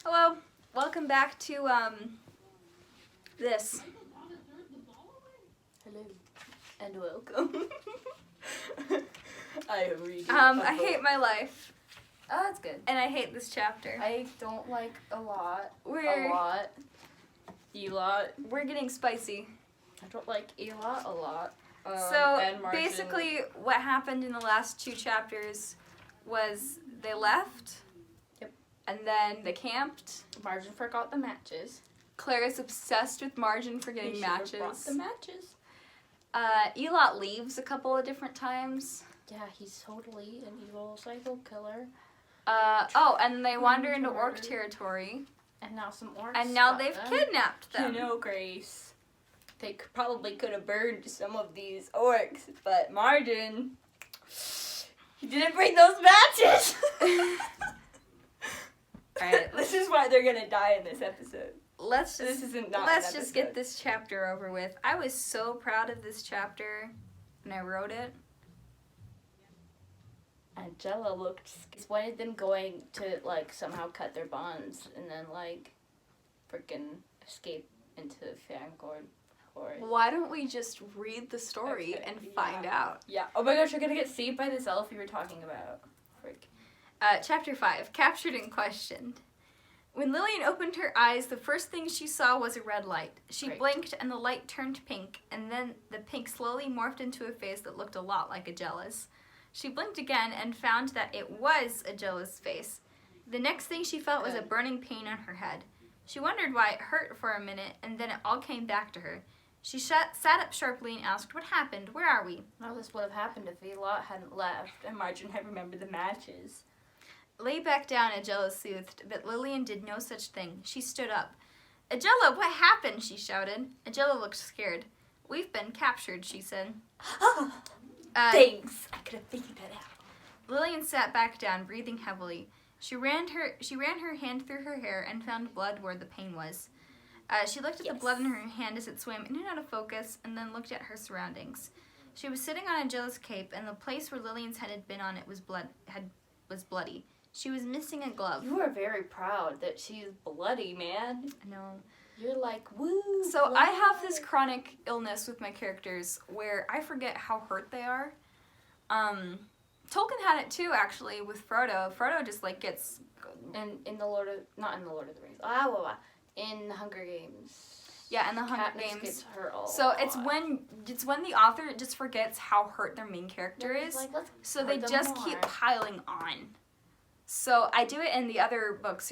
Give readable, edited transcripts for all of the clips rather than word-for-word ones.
Hello, welcome back to this. Hello and welcome. I am reading. I hate my life, Oh, that's good. and I hate this chapter. I don't like a lot. We're A lot. we're getting spicy. I don't like a lot. So and Margin- basically, what happened in the last two chapters was they left. Yep. And then they camped. Margin forgot the matches. Clara's obsessed with Margin for getting They should've matches. brought the matches. Elot leaves a couple of different times. Yeah, he's totally an evil psycho killer. And they wander into orc territory. And now some orcs. And now got they've them. kidnapped them. You know, Grace, they probably could have burned some of these orcs, but Margin, he didn't bring those matches. Alright, This is why they're gonna die in this episode. let's This isn't not let's an just get episode. this chapter over with. I was so proud of this chapter when I wrote it. Angela looked. It's one of them going to like somehow cut their bonds and then like, freaking escape into Fangorn Forest. Why don't we just read the story Okay, and find out? Yeah. Oh my gosh, you're gonna get saved by this elf you were talking about. Frick. Chapter 5, Captured and Questioned. When Lillian opened her eyes, the first thing she saw was a red light. She Right. blinked and the light turned pink, and then the pink slowly morphed into a face that looked a lot like Agella's. She blinked again and found that it was Agella's face. The next thing she felt was a Good. burning pain on her head. She wondered why it hurt for a minute, and then it all came back to her. She sat up sharply and asked, "What happened? Where are we?" How this would have happened if Elot hadn't left. And Margin had remembered the matches. Lay back down, Agella soothed, but Lillian did no such thing. She stood up. "Agella, what happened?" she shouted. Agella looked scared. "We've been captured," she said. Thanks. I could have figured that out. Lillian sat back down, breathing heavily. She ran her hand through her hair and found blood where the pain was. She looked at the blood in her hand as it swam in and out of focus, and then looked at her surroundings. She was sitting on Agella's cape, and the place where Lillian's head had been on it was bloody. She was missing a glove. You are very proud that she's bloody, man. No. You're like, woo. So I have this blood. chronic illness with my characters where I forget how hurt they are. Tolkien had it too, actually, with Frodo. Frodo just like gets. And in the not in the Lord of the Rings. In the Hunger Games. Yeah, in the Hunger Katniss Games. gets hurt a So lot. it's when the author just forgets how hurt their main character They're is. like, let's So hurt they them just more. keep piling on. So I do it in the other books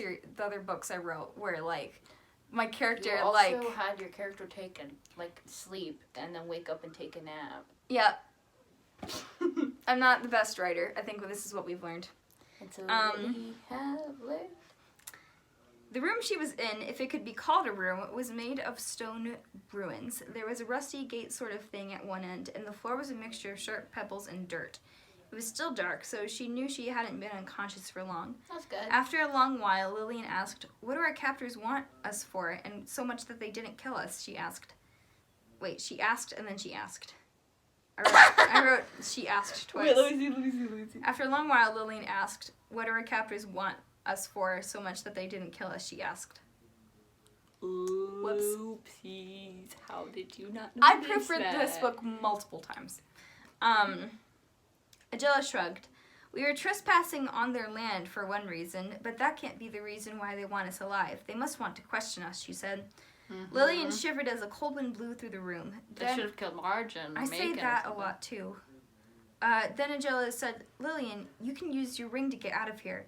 I wrote where like my character You also like had your character take sleep and then wake up and take a nap. yeah. I'm not the best writer. I think this is what we've learned. And so we have learned. The room she was in, if it could be called a room, was made of stone ruins. There was a rusty gate sort of thing at one end, and the floor was a mixture of sharp pebbles and dirt. It was still dark, so she knew she hadn't been unconscious for long. That's good. After a long while, Lillian asked, "What do our captors want us for, and so much that they didn't kill us?" she asked. Wait, she asked and then she asked. I wrote she asked twice. Wait, let me see. After a long while, Lillian asked, "What do our captors want us for so much that they didn't kill us?" she asked. Whoops. Oopsies. How did you not I notice proofread this that? book multiple times. Agella shrugged. "We were trespassing on their land for one reason, but that can't be the reason why they want us alive. They must want to question us," she said. Lillian shivered as a cold wind blew through the room. They should have killed Margin. I say that a lot too. Then Agella said, "Lillian, you can use your ring to get out of here."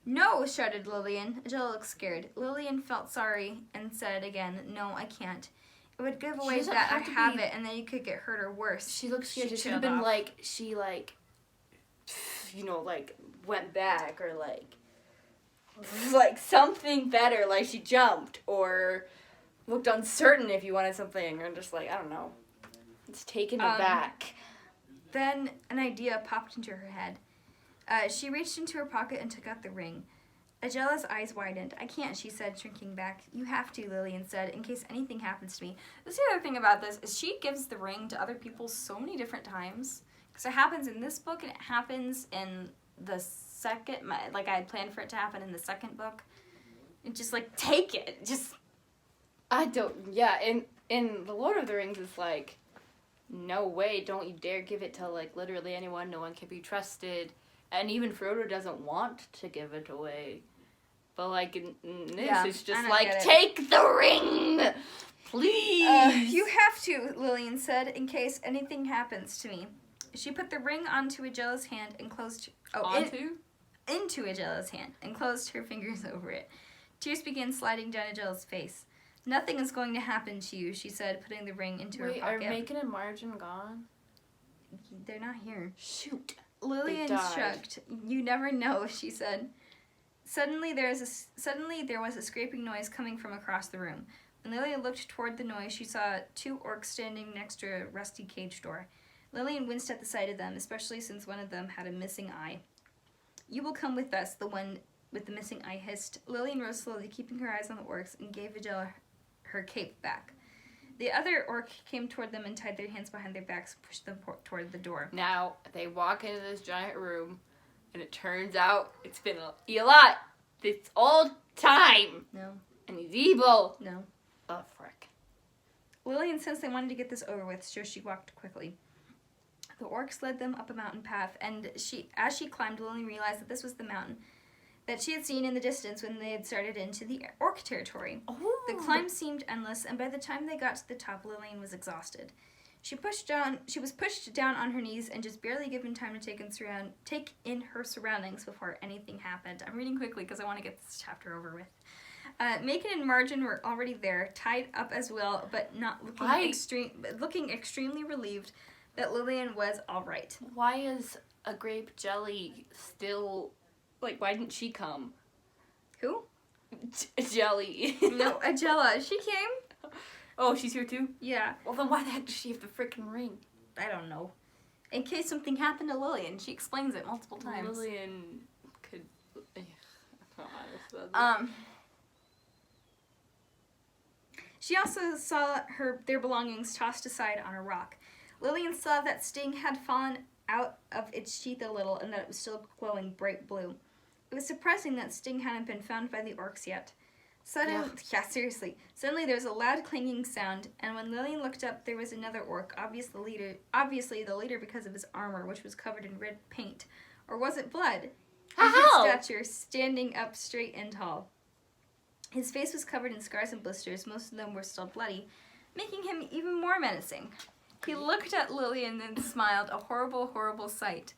"No," shouted Lillian. Agella looked scared. Lillian felt sorry and said again, "No, I can't. It would give away doesn't that I have to have be- it, and then you could get hurt or worse." She looks scared. She She should have trailed been off. like, she went back or Like something better, like she jumped or looked uncertain if you wanted something, or just like, I don't know. It's taken aback. Then an idea popped into her head. She reached into her pocket and took out the ring. Agella's eyes widened. "I can't," she said, shrinking back. "You have to," Lillian said, "in case anything happens to me." This is the other thing about this, is she gives the ring to other people so many different times. Because it happens in this book, and it happens in the second, like I had planned for it to happen in the second book. And just, like, take it. Just... I don't... Yeah, in The Lord of the Rings, it's like, no way, don't you dare give it to, like, literally anyone. No one can be trusted. And even Frodo doesn't want to give it away. But, like, in this, it's just like, take the ring! Please! You have to, Lillian said, in case anything happens to me. She put the ring onto Agella's hand and closed... into Agella's hand and closed her fingers over it. Tears began sliding down Agella's face. Nothing is going to happen to you, she said, putting the ring into her pocket. Wait, are Macon and Margin gone? They're not here. Shoot. Lillian shrugged. You never know, she said. Suddenly there was a scraping noise coming from across the room. When Lillian looked toward the noise, she saw 2 orcs standing next to a rusty cage door. Lillian winced at the sight of them, especially since one of them had a missing eye. You will come with us, the one with the missing eye hissed. Lillian rose slowly, keeping her eyes on the orcs, and gave Agella her cape back. The other orc came toward them and tied their hands behind their backs and pushed them toward the door. Now, they walk into this giant room, and it turns out it's been a lot this old time. No. And he's evil. No. Oh, frick. Lillian sensed they wanted to get this over with, so she walked quickly. The orcs led them up a mountain path, and as she climbed, Lillian realized that this was the mountain that she had seen in the distance when they had started into the orc territory. Oh. The climb seemed endless, and by the time they got to the top, Lillian was exhausted. She was pushed down on her knees and just barely given time to take in her surroundings before anything happened. I'm reading quickly because I want to get this chapter over with. Macon and Margin were already there, tied up as well, but not looking extremely relieved that Lillian was all right. Why is a grape jelly still... Like, why didn't she come? Who? Jelly. No, Agella. She came. Oh, she's here too? Yeah. Well, then why the heck does she have the freaking ring? I don't know. In case something happened to Lillian. She explains it multiple times. Lillian could... She also saw their belongings tossed aside on a rock. Lillian saw that Sting had fallen out of its sheath a little and that it was still glowing bright blue. It was surprising that Sting hadn't been found by the orcs yet. Seriously. Suddenly there was a loud clanging sound, and when Lillian looked up, there was another orc, obviously the leader because of his armor, which was covered in red paint. Or was it blood? His stature, standing up straight and tall. His face was covered in scars and blisters, most of them were still bloody, making him even more menacing. He looked at Lillian and smiled, a horrible, horrible sight,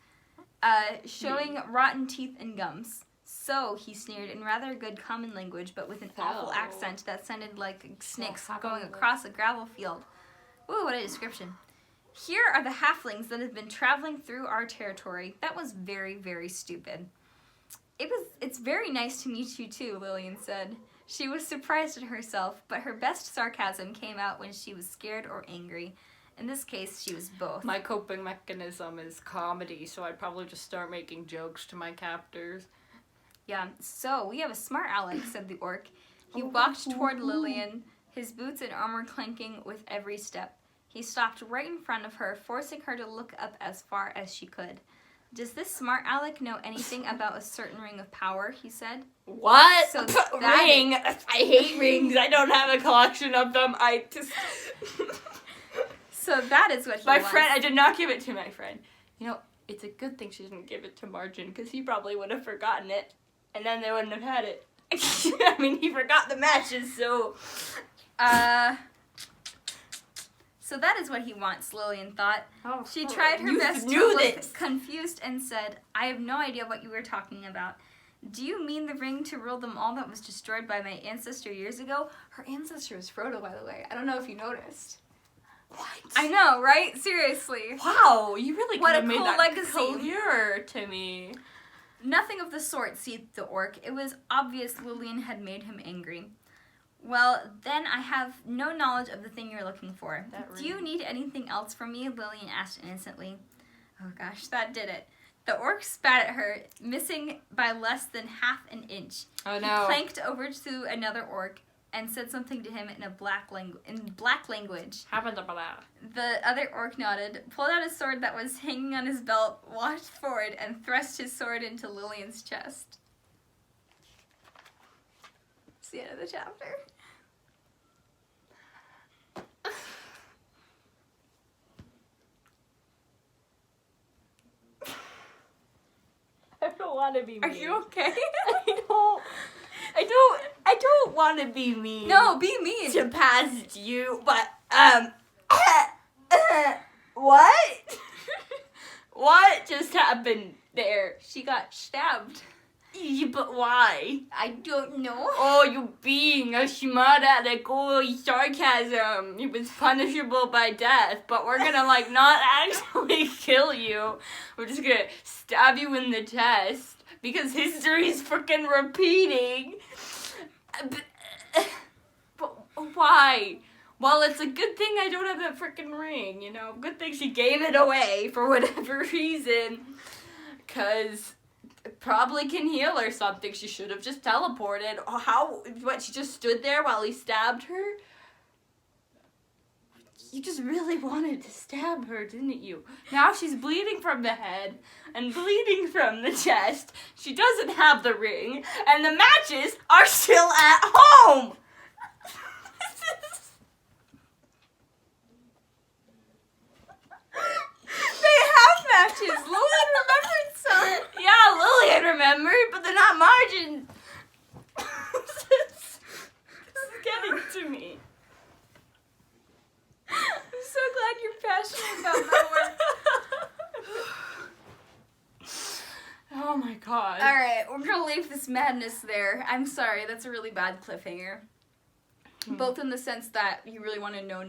showing rotten teeth and gums. So, he sneered in rather good common language, but with an awful accent that sounded like snakes going across a gravel field. Ooh, what a description. Here are the halflings that have been traveling through our territory. That was very, very stupid. It's very nice to meet you too, Lillian said. She was surprised at herself, but her best sarcasm came out when she was scared or angry. In this case, she was both. My coping mechanism is comedy, so I'd probably just start making jokes to my captors. Yeah, so we have a smart aleck, said the orc. He walked toward Lillian, his boots and armor clanking with every step. He stopped right in front of her, forcing her to look up as far as she could. Does this smart aleck know anything about a certain ring of power, he said. What? So ring? I hate rings. I don't have a collection of them. I just... So that is what he My wants. friend, I did not give it to my friend. You know, it's a good thing she didn't give it to Margin, because he probably would have forgotten it, and then they wouldn't have had it. I mean, he forgot the matches, so... So that is what he wants, Lillian thought. Oh, She tried her best to look confused and said, I have no idea what you were talking about. Do you mean the ring to rule them all that was destroyed by my ancestor years ago? Her ancestor was Frodo, by the way. I don't know if you noticed. What? I know, right? Seriously. Wow, you really What could have a made cool that legacy. clearer to me. Nothing of the sort, seethed the orc. It was obvious Lillian had made him angry. Well, then I have no knowledge of the thing you're looking for. Do you need anything else from me? Lillian asked innocently. Oh gosh, that did it. The orc spat at her, missing by less than half an inch. Oh no. He clanked over to another orc and said something to him in black language. The other orc nodded, pulled out a sword that was hanging on his belt, walked forward, and thrust his sword into Lillian's chest. the end of the chapter. I don't want to be mean. Are you okay? I don't want to be mean. No, be mean. To past you, but what? What just happened there? She got stabbed. But why? I don't know. Oh, you being a smart aleck. Oh, sarcasm. It was punishable by death, but we're gonna like not actually kill you. We're just gonna stab you in the chest because history's freaking repeating. But why? Well, it's a good thing I don't have that freaking ring, you know? Good thing she gave it away for whatever reason. Because it probably can heal or something. She should have just teleported. Oh, what, she just stood there while he stabbed her? You just really wanted to stab her, didn't you? Now she's bleeding from the head and bleeding from the chest. She doesn't have the ring, and the matches are still at home! They have matches. Lillian remembered some. Yeah, Lillian remembered, but they're not margin. This is getting to me. I'm so glad you're passionate about that work. Oh my god. Alright, we're gonna leave this madness there. I'm sorry, that's a really bad cliffhanger. Both in the sense that you really want to know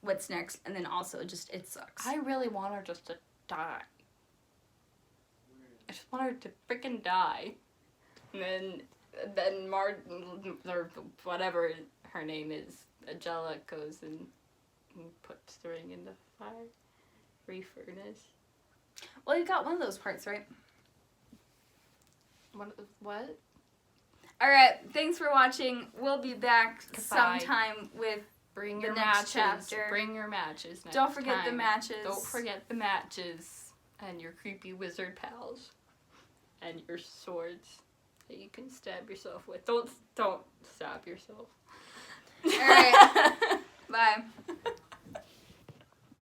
what's next, and then also just it sucks. I really want her just to die. I just want her to freaking die. And then Martin, or whatever her name is, Angela goes and puts the ring in the fire furnace. Well, you got one of those parts, right? What? Alright, thanks for watching. We'll be back Goodbye. sometime with Bring the your next matches. chapter. Bring your matches next Don't forget the time. matches. Don't forget the matches and your creepy wizard pals and your swords that you can stab yourself with. Don't stab yourself. Alright. Bye.